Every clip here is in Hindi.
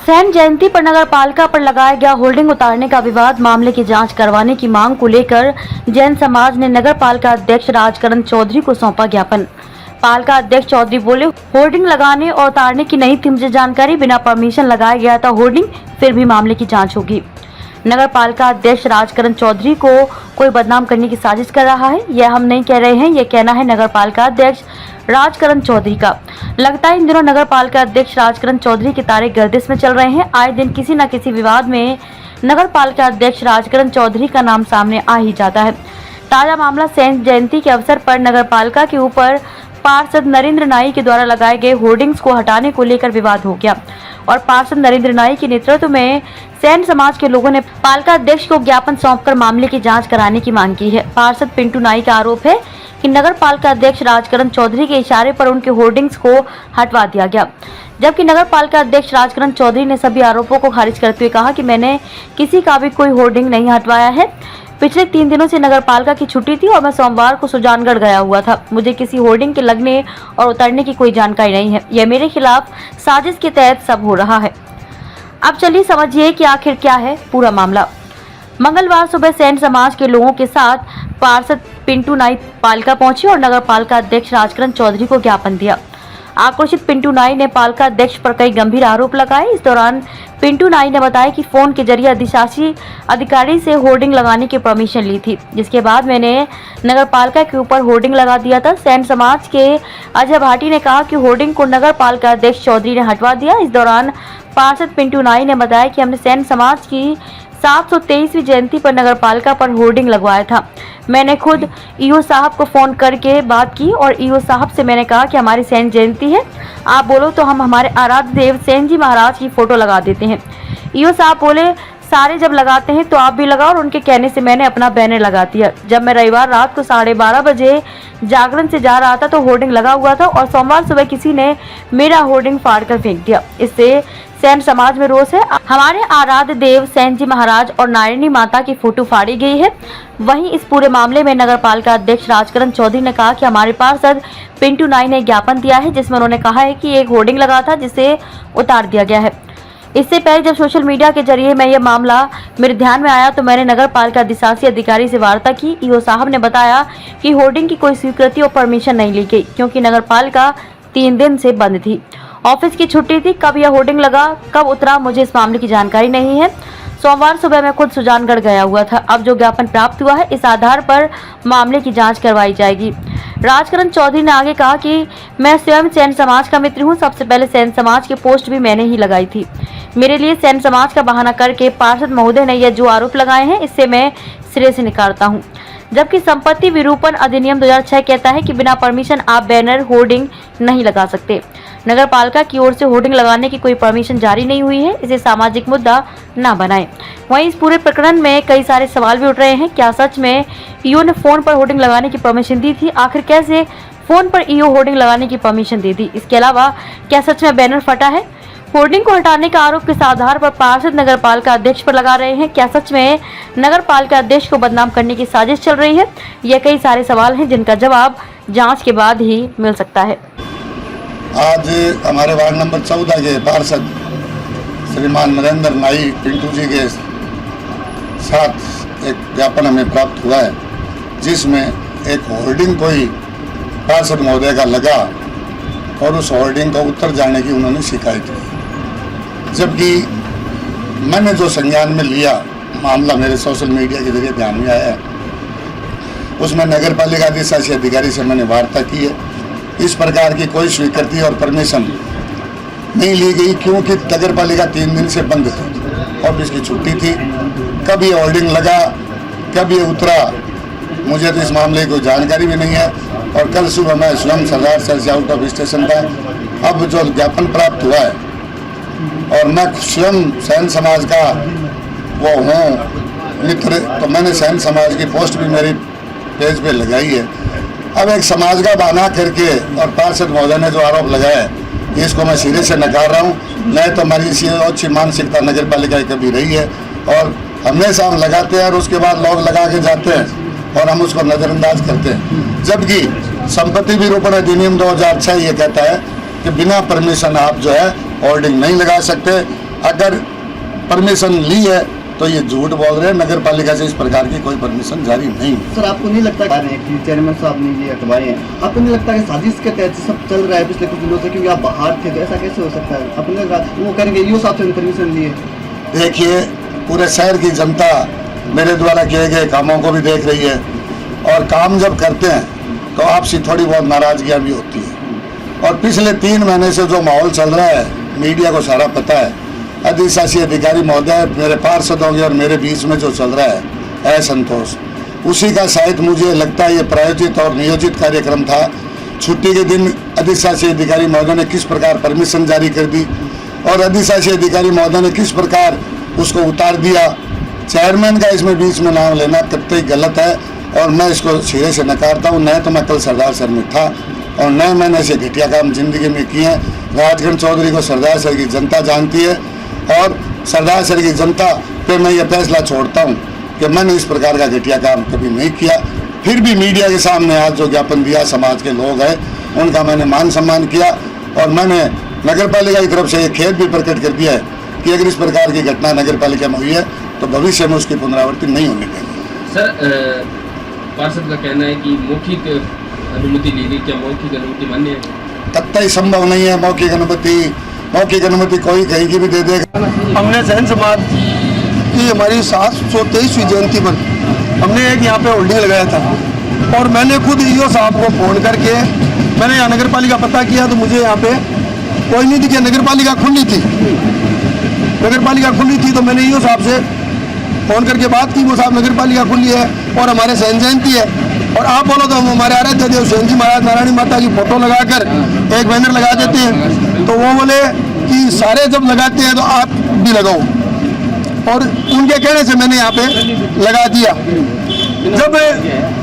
सैन जयंती पर नगर पालिका पर लगाया गया होर्डिंग उतारने का विवाद मामले की जांच करवाने की मांग को लेकर जैन समाज ने नगर पालिका अध्यक्ष राजकरण चौधरी को सौंपा ज्ञापन। पालिका अध्यक्ष चौधरी बोले, होर्डिंग लगाने और उतारने की नहीं थी मुझे जानकारी, बिना परमिशन लगाया गया था होर्डिंग, फिर भी मामले की जांच होगी। नगर पालिका अध्यक्ष राजकरण चौधरी को कोई बदनाम करने की साजिश कर रहा है, यह हम नहीं कह रहे हैं, यह कहना है नगर पालिका अध्यक्ष राजकरण चौधरी का। लगता है इन दिनों नगर पालिका अध्यक्ष राजकरण चौधरी के तारे गर्दिश में चल रहे हैं। आए दिन किसी न किसी विवाद में नगर पालिका अध्यक्ष राजकरण चौधरी का नाम सामने आ ही जाता है। ताजा मामला सैन जयंती के अवसर पर नगर पालिका के ऊपर पार्षद नरेंद्र नाई के द्वारा लगाए गए होर्डिंग्स को हटाने को लेकर विवाद हो गया और पार्षद नरेंद्र नाई के नेतृत्व में सैन समाज के लोगों ने पालिका अध्यक्ष को ज्ञापन सौंपकर मामले की जांच कराने की मांग की है। पार्षद पिंटू नाई का आरोप है कि नगर पालिका अध्यक्ष राजकरण चौधरी के इशारे पर उनके होर्डिंग्स को हटवा दिया गया, जबकि नगर पालिका अध्यक्ष राजकरण चौधरी ने सभी आरोपों को खारिज करते हुए कहा कि मैंने किसी का भी कोई होर्डिंग नहीं हटवाया है। पिछले 3 दिनों से नगर पालिका की छुट्टी थी और मैं सोमवार को सुजानगढ़ गया हुआ था। मुझे किसी होर्डिंग के लगने और उतरने की कोई जानकारी नहीं है। यह मेरे खिलाफ साजिश के तहत सब हो रहा है। अब चलिए समझिए कि आखिर क्या है पूरा मामला। मंगलवार सुबह सैन समाज के लोगों के साथ पार्षद पिंटू नाई पालिका पहुंचे और नगर पालिका अध्यक्ष राजकरण चौधरी को ज्ञापन दिया। आक्रोशित पिंटू नाई ने पालिका अध्यक्ष पर कई गंभीर आरोप लगाए। इस दौरान पिंटू नाई ने बताया कि फोन के जरिए अधिशासी अधिकारी से होर्डिंग लगाने की परमिशन ली थी, जिसके बाद मैंने नगर पालिका के ऊपर होर्डिंग लगा दिया था। सैन समाज के अजय भाटी ने कहा कि होर्डिंग को नगर पालिका अध्यक्ष चौधरी ने हटवा दिया। इस दौरान पार्षद पिंटू नाई ने बताया कि हमने सैन समाज की 723वीं जयंती पर नगर पालिका पर होर्डिंग लगवाया था। मैंने खुद ईओ साहब को फोन करके बात की और ईओ साहब से मैंने कहा कि हमारी सैन जयंती है, आप बोलो तो हम हमारे आराध्य देव सैन जी महाराज की फोटो लगा देते हैं। ईओ साहब बोले, सारे जब लगाते हैं तो आप भी लगाओ, और उनके कहने से मैंने अपना बैनर लगा दिया। जब मैं रविवार रात को 12:30 बजे जागरण से जा रहा था तो होर्डिंग लगा हुआ था और सोमवार सुबह किसी ने मेरा होर्डिंग फाड़ कर फेंक दिया। इससे सैन समाज में रोष है। हमारे आराध्य देव सैन जी महाराज और नारायणी माता की फोटो फाड़ी गई है। वहीं इस पूरे मामले में नगर पालिका अध्यक्ष राजकरण चौधरी ने कहा कि हमारे पार्षद पिंटू नाई ने ज्ञापन दिया है, जिसमें उन्होंने कहा है कि एक होर्डिंग लगा था जिसे उतार दिया गया है। इससे पहले जब सोशल मीडिया के जरिए मैं यह मामला मेरे ध्यान में आया तो मैंने नगर पालिका अधिशासी अधिकारी से वार्ता की। ईओ साहब ने बताया कि होर्डिंग की कोई स्वीकृति और परमिशन नहीं ली गई, क्योंकि नगर पालिका 3 दिन से बंद थी, ऑफिस की छुट्टी थी। कब यह होर्डिंग लगा, कब उतरा, मुझे इस मामले की जानकारी नहीं है। सोमवार सुबह मैं खुद सुजानगढ़ गया हुआ था। अब जो ज्ञापन प्राप्त हुआ है, इस आधार पर मामले की जांच करवाई जाएगी। राजकरण चौधरी ने आगे कहा कि मैं स्वयं सैन समाज का मित्र हूं। सबसे पहले सैन समाज की पोस्ट भी मैंने ही लगाई थी। मेरे लिए सैन समाज का बहाना करके पार्षद महोदय ने यह जो आरोप लगाए हैं, इससे मैं सिरे से निकालता हूं। जबकि संपत्ति विरूपण अधिनियम 2006 कहता है कि बिना परमिशन आप बैनर होर्डिंग नहीं लगा सकते। नगर पालिका की ओर से होर्डिंग लगाने की कोई परमिशन जारी नहीं हुई है, इसे सामाजिक मुद्दा न बनाएं। वहीं इस पूरे प्रकरण में कई सारे सवाल भी उठ रहे हैं। क्या सच में ईओ ने फोन पर होर्डिंग लगाने की परमिशन दी थी? आखिर कैसे फोन पर ईओ होर्डिंग लगाने की परमिशन दे दी? इसके अलावा क्या सच में बैनर फटा है? होर्डिंग को हटाने का आरोप किस आधार पर पार्षद नगर पालिका अध्यक्ष पर लगा रहे हैं? क्या सच में नगर पालिका अध्यक्ष को बदनाम करने की साजिश चल रही है? ये कई सारे सवाल हैं जिनका जवाब जांच के बाद ही मिल सकता है। आज हमारे वार्ड नंबर 14 के पार्षद श्रीमान नरेंद्र नाई पिंटू जी के साथ एक ज्ञापन हमें प्राप्त हुआ है, जिसमें एक होर्डिंग कोई पार्षद महोदय का लगा और उस होर्डिंग का उत्तर जाने की उन्होंने शिकायत की। जबकि मैंने जो संज्ञान में लिया, मामला मेरे सोशल मीडिया के जरिए ध्यान में आया है, उसमें नगर पालिका अधिशासी अधिकारी से मैंने वार्ता की है। इस प्रकार की कोई स्वीकृति और परमिशन नहीं ली गई, क्योंकि नगर पालिका 3 दिन से बंद थी, ऑफिस की छुट्टी थी। कब ये होर्डिंग लगा, कब ये उतरा, मुझे तो इस मामले की कोई जानकारी भी नहीं है। और कल सुबह मैं स्वयं सरदार सर से आउट ऑफ स्टेशन था। अब जो ज्ञापन प्राप्त हुआ है, और मैं स्वयं सैन समाज का वो हूँ मित्र, तो मैंने सैन समाज की पोस्ट भी मेरी पेज पे लगाई है। अब एक समाज का बहाना करके और पार्षद महोदय ने जो आरोप लगाया है, इसको मैं सिरे से नकार रहा हूँ। नहीं तो हमारी इसी अच्छी मानसिकता नगर पालिका की कभी रही है, और हमेशा हम लगाते हैं और उसके बाद लोग लगा के जाते हैं और हम उसको नज़रअंदाज करते हैं। जबकि संपत्ति विरूपण अधिनियम 2006 ये कहता है कि बिना परमिशन आप जो है होर्डिंग नहीं लगा सकते। अगर परमिशन ली है तो ये झूठ बोल रहे हैं। नगर पालिका से इस प्रकार की कोई परमिशन जारी नहीं है। सर आपको नहीं लगता कि चेयरमैन साहब ने ये हटवाए हैं, आपको नहीं लगता कि साजिश के तहत सब चल रहा है पिछले कुछ दिनों से, क्योंकि आप बाहर थे तो ऐसा कैसे हो सकता है? अपने वो करेंगे ईओ साहब से परमिशन लिए। देखिए, पूरे शहर की जनता मेरे द्वारा किए गए कामों को भी देख रही है, और काम जब करते हैं तो आपसी थोड़ी बहुत नाराजगियाँ भी होती है। और पिछले 3 महीने से जो माहौल चल रहा है, मीडिया को सारा पता है। अधिशासी अधिकारी महोदय, मेरे पार्षदों के और मेरे बीच में जो चल रहा है असंतोष, उसी का शायद मुझे लगता है ये प्रायोजित और नियोजित कार्यक्रम था। छुट्टी के दिन अधिशासी अधिकारी महोदय ने किस प्रकार परमिशन जारी कर दी और अधिशासी अधिकारी महोदय ने किस प्रकार उसको उतार दिया। चेयरमैन का इसमें बीच में नाम लेना कतई गलत है और मैं इसको सिरे से नकारता हूँ। न तो मैं कल सरदार सर में था और न मैंने ऐसे घटिया काम जिंदगी में किए हैं। राजगढ़ चौधरी को सरदार सर की जनता जानती है और सरदार सर की जनता पे मैं ये फैसला छोड़ता हूँ कि मैंने इस प्रकार का घटिया काम कभी नहीं किया। फिर भी मीडिया के सामने आज जो ज्ञापन दिया, समाज के लोग हैं उनका मैंने मान सम्मान किया और मैंने नगर पालिका की तरफ से ये खेद भी प्रकट कर दिया है कि अगर इस प्रकार की घटना नगर पालिका में हुई है तो भविष्य में उसकी पुनरावृत्ति नहीं होने देंगे। सर, पार्षद का कहना है कि मौखिक अनुमति ली गई, क्या मौखिक अनुमति मान्य है? कतई संभव नहीं है मौखिक अनुमति कोई कहीं की भी दे देगा। हमने जैन समाज की हमारी 723वीं जयंती पर हमने एक यहाँ पे होल्डिंग लगाया था और मैंने खुद ईओ साहब को फ़ोन करके मैंने यहाँ नगर पालिका पता किया तो मुझे यहाँ पे कोई नहीं दिखा। नगर पालिका खुली थी तो मैंने ईओ साहब से फ़ोन करके बात की। वो साहब नगर पालिका खुली है और हमारे सहन जयंती है और आप बोलो तो हम हमारे आराध्य देव सहन जी महाराज नारायणी माता की फोटो लगाकर एक बैनर लगा देते हैं। तो वो बोले कि सारे जब लगाते हैं तो आप भी लगाओ और उनके कहने से मैंने यहाँ पे लगा दिया। जब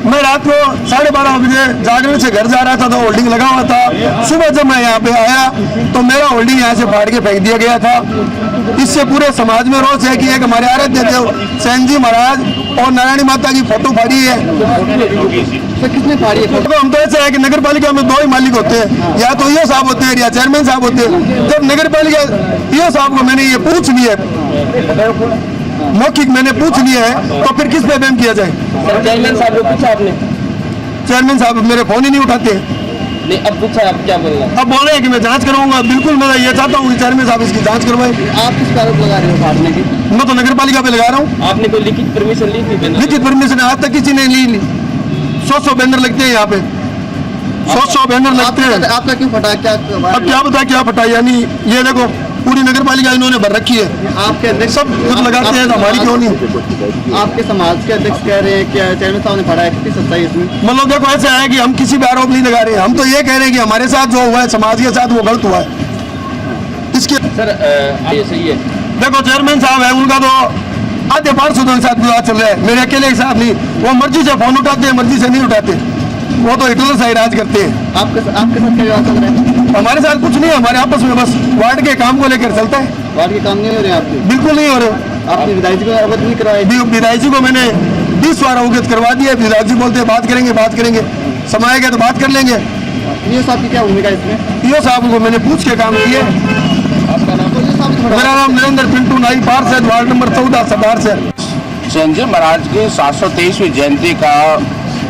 मैं रात को 12:30 बजे जागरण से घर जा रहा था तो होल्डिंग लगा हुआ था। सुबह जब मैं यहाँ पे आया तो मेरा होल्डिंग यहाँ से फाड़ के फेंक दिया गया था। इससे पूरे समाज में रोष है कि एक हमारे आराध्य देव सेन जी महाराज और नारायणी माता की फोटो फाड़ी है। तो किसने फाड़ी है फोटो? हम तो ऐसा है कि नगर पालिका में 2 ही मालिक होते हैं, या तो ईओ साहब होते हैं या चेयरमैन साहब होते हैं। जब नगर पालिका ईओ साहब को मैंने ये पूछ लिया, मौखिक मैंने पूछ लिया है तो फिर किस पे बैन किया जाए? चेयरमैन साहब को पूछा आपने? चेयरमैन साहब मेरे फोन ही नहीं उठाते। नहीं, अब पूछा, आप क्या बोल रहे हैं? अब बोल रहे हैं कि मैं जांच कराऊंगा। बिल्कुल मैं ये चाहता हूँ कि चेयरमैन साहब इसकी जांच करवाएं। आप किस आरोप लगा रहे हो फाड़ने की? मैं तो नगर पालिका पे लगा रहा हूँ। आपने कोई लिखित परमिशन ली थी? लिखित परमिशन आज तक किसी ने नहीं ली। 100 बैनर लगते हैं यहाँ पे, 100 बैनर लगते हैं। आपका क्यों फटा? क्या अब क्या बता क्या फटा? यानी ये देखो पूरी नगर पालिका इन्होंने भर रखी है। आपके अध्यक्ष सब कुछ लगाते हैं तो हमारी क्यों नहीं? आपके समाज के अध्यक्ष कह रहे हैं कि चेयरमैन साहब ने फाड़ा है, कितनी सच्चाई इसमें? मतलब देखो ऐसा है कि हम किसी पे आरोप नहीं लगा रहे हैं, हम तो ये कह रहे हैं कि हमारे साथ जो हुआ है समाज के साथ वो गलत हुआ है। इसके सर, ये सही है। देखो चेयरमैन साहब है, उनका तो आधे पार्षदों के साथ विवाद चल रहा है, मेरे अकेले के साथ नहीं। वो मर्जी से फोन उठाते हैं, मर्जी से नहीं उठाते। वो तो हिटलर से राज करते हैं। आपके साथ क्या विवाद चल रहा है? हमारे साथ कुछ नहीं है, हमारे आपस में बस वार्ड के काम को लेकर चलता है। वार्ड के काम नहीं हो रहे हैं आपके? बिल्कुल नहीं हो रहे। आपने विधायक जी को अवगत नहीं कराया? विधायक जी को मैंने 20 बार अवगत करवा दिया। विधायक जी बोलते हैं बात करेंगे, समय आएगा तो बात कर लेंगे। ईओ साहब की क्या भूमिका इसमें? ईओ साहब को मैंने पूछ के काम किए। आपका नाम? मेरा नाम नरेंद्र पिंटू नाई, पार्षद वार्ड नंबर 14 सरदार से। सेन जी महाराज की 723वीं जयंती का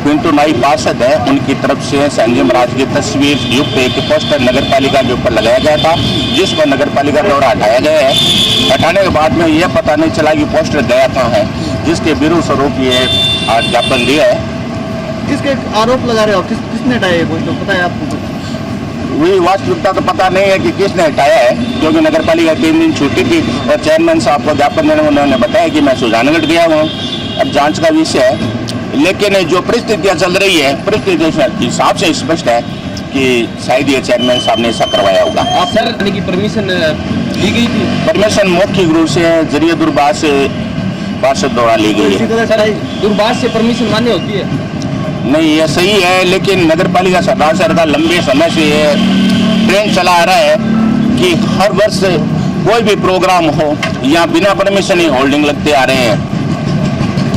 पिंटू नाई पार्षद है, उनकी तरफ से सेन जी महाराज की तस्वीर युक्त एक पोस्टर नगर पालिका के ऊपर लगाया गया था, जिसको नगर पालिका द्वारा हटाया गया है। हटाने के बाद में यह पता नहीं चला कि पोस्टर गया था है, जिसके विरोध स्वरूप ये आज ज्ञापन दिया है। किसके आरोप लगा रहे हो? किसने हटाया है? तो पता है आपको? वही वास्तविकता तो पता नहीं है कि किसने हटाया है, क्योंकि नगर पालिका 3 दिन छुट्टी थी और चेयरमैन साहब को ज्ञापन देने उन्होंने बताया कि मैं सुजानगढ़ गया हूँ। अब जांच का विषय है, लेकिन जो परिस्थितियाँ चल रही है, परिस्थितियों के हिसाब से स्पष्ट है कि शायद ये चेयरमैन साहब ने ऐसा करवाया होगा। आप सर की परमिशन ली गई थी? परमिशन मौखिक रूप से जरिए दूरभाष से पार्षद द्वारा ली गई है। सर, दूरभाष से परमिशन मान्य होती है? नहीं, ये सही है, लेकिन नगर पालिका सरदार सर का लंबे समय से ये ट्रेंड चला आ रहा है कि हर वर्ष कोई भी प्रोग्राम हो या बिना परमिशन ही होल्डिंग लगते आ रहे हैं।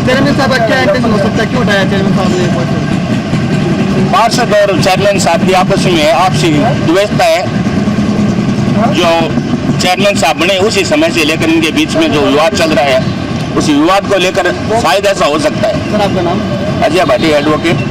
चेयरमैन साहब का क्या इंटेंशन हो सकता है? क्यों हटाया चेयरमैन साहब ने? पार्षद और चेयरमैन साहब की आपस में आपसी द्वेषता है, जो चेयरमैन साहब बने उसी समय से लेकर इनके बीच में जो विवाद चल रहा है, उस विवाद को लेकर शायद ऐसा हो सकता है। सर आपका नाम? अजय भाटी, एडवोकेट।